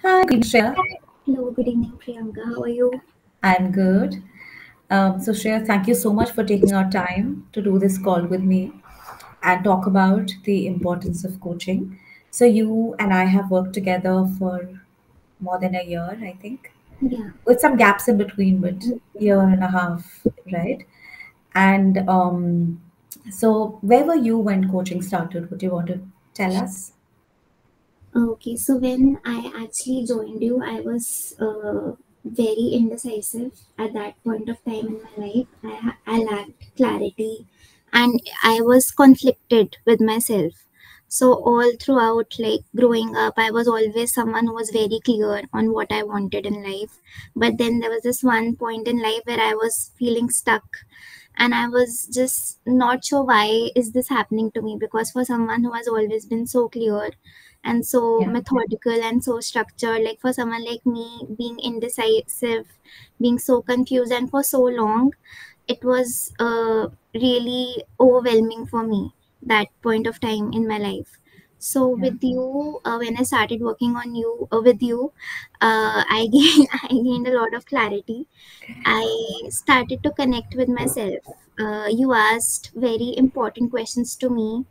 Hi, good evening, Shreya. Hello, good evening, Priyanka. How are you? I'm good. So, Shreya, thank you so much for taking our time to do this call with me and talk about the importance of coaching. So, you and I have worked together for more than a year, I think, Yeah. with some gaps in between, but year and a half, right? And so, where were you when coaching started? Would you want to tell us? Okay, so when I actually joined you, I was very indecisive at that point of time in my life. I lacked clarity and I was conflicted with myself. So, all throughout, like growing up, I was always someone who was very clear on what I wanted in life. But then there was this one point in life where I was feeling stuck and I was just not sure why is this happening to me, because for someone who has always been so clear and so Yeah. methodical and so structured, like for someone like me being indecisive, being so confused and for so long, it was really overwhelming for me, that point of time in my life. So Yeah. with you, when I started working on you with you, I gained I gained a lot of clarity. I started to connect with myself. You asked very important questions to me,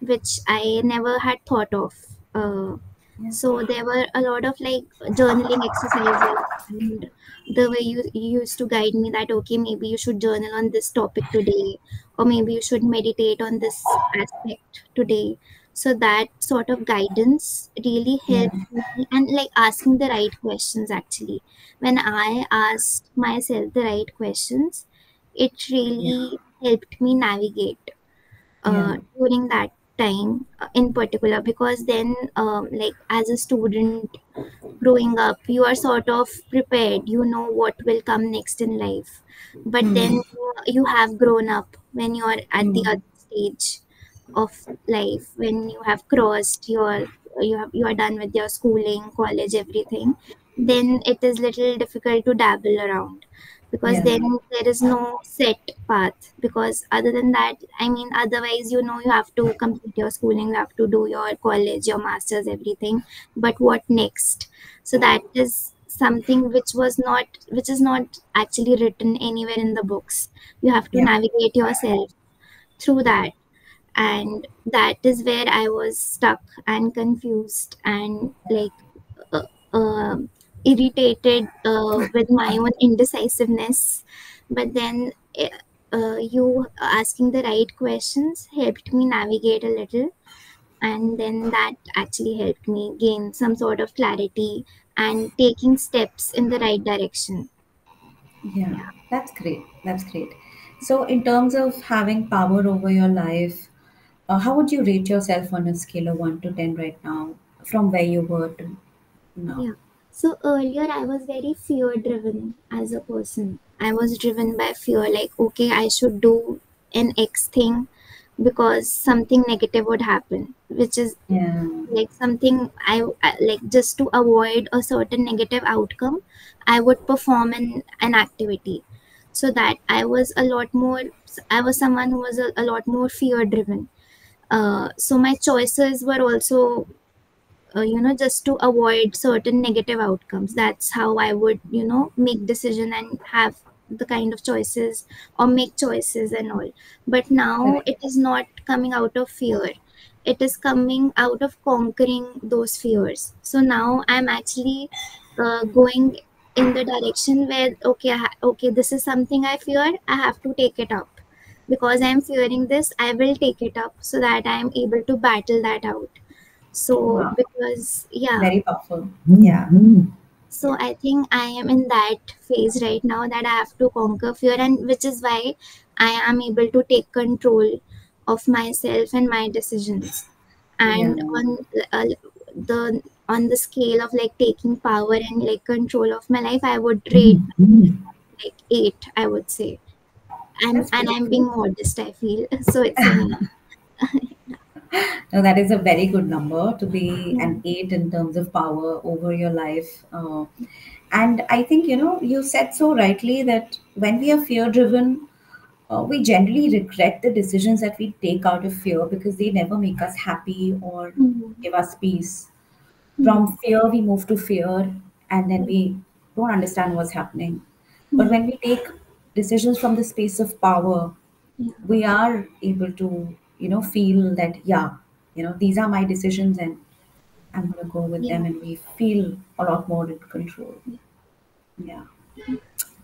which I never had thought of. Yeah. So there were a lot of like journaling exercises, and the way you used to guide me that okay, maybe you should journal on this topic today, or maybe you should meditate on this aspect today. So that sort of guidance really Yeah. helped me, and like asking the right questions actually. When I asked myself the right questions, it Yeah. really helped me navigate Yeah. during that time in particular, because then like as a student growing up, you are sort of prepared, you know what will come next in life. But then Hmm. you have grown up when you are at the Hmm. other stage of life, when you have crossed your, you are done with your schooling, college, everything. Then it is little difficult to dabble around, because Yeah. then there is no set path. Because other than that, I mean, otherwise, you have to complete your schooling, you have to do your college, your masters, everything. But what next? So that is something which is not actually written anywhere in the books. You have to Yeah. navigate yourself through that. And that is where I was stuck and confused and like uh, uh, irritated with my own indecisiveness. But then you asking the right questions helped me navigate a little, and then that actually helped me gain some sort of clarity and taking steps in the right direction. Yeah, Yeah. that's great. That's great. So, in terms of having power over your life, how would you rate yourself on a scale of 1 to 10 right now, from where you were to now? Yeah. So earlier I was very fear driven as a person. I was driven by fear, like, okay, I should do an X thing because something negative would happen, which is Yeah. like something like, just to avoid a certain negative outcome, I would perform an activity. So that I was someone who was a lot more fear driven. So my choices were also just to avoid certain negative outcomes. That's how I would make decision and have the kind of choices, or make choices and all. But now Correct. it is not coming out of fear, it is coming out of conquering those fears. So now I'm actually going in the direction where okay, okay, this is something I fear, I have to take it up. Because I'm fearing this, I will take it up so that I'm able to battle that out. So Wow. because yeah, Very powerful. Yeah. so I think I am in that phase right now, that I have to conquer fear, and which is why I am able to take control of myself and my decisions. Yeah. And uh, the on the scale of like taking power and like control of my life, I would rate like 8, I would say. That's And I'm beautiful. being modest, I feel. So it's an 8. No, that is a very good number to be Yeah. an 8 in terms of power over your life. And I think, you said so rightly that when we are fear driven, we generally regret the decisions that we take out of fear because they never make us happy or Mhm. give us peace. Hmm. From fear, we move to fear, and then we don't understand what's happening. But Hmm. when we take decisions from the space of power, Yeah. we are able to, feel that, yeah, these are my decisions and I'm going to go with Yeah. them, and we feel a lot more in control. Yeah. Yeah.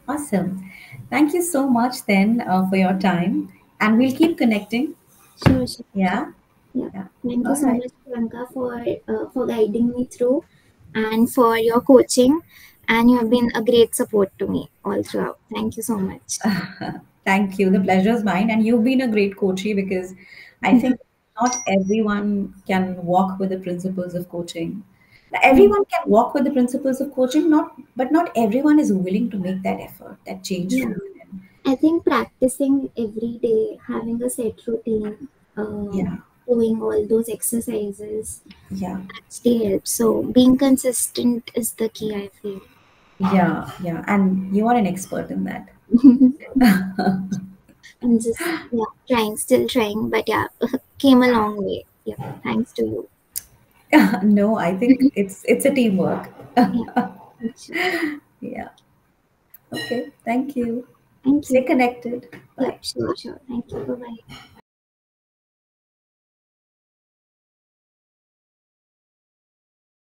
Awesome. Thank you so much then for your time, and we'll keep connecting. Sure, sure, sure. Yeah. Yeah. Yeah. Thank you All so right. much, Priyanka, for guiding me through and for your coaching. And you have been a great support to me all throughout. Thank you so much. Thank you. The pleasure is mine. And you've been a great coachee, because I think not everyone can walk with the principles of coaching. Now, Hmm. everyone can walk with the principles of coaching, but not everyone is willing to make that effort, that change Yeah. from within. I think practicing every day, having a set routine, Yeah. doing all those exercises Yeah. actually helps. So being consistent is the key, I feel. Yeah. Yeah. And you are an expert in that. I'm just trying, still trying, but yeah, came a long way. Yeah, thanks to you. No, I think it's a teamwork. Yeah, sure. Yeah. Okay. Thank you. Thank Stay you. connected. Yep, Bye. sure, sure. Thank you. Bye bye.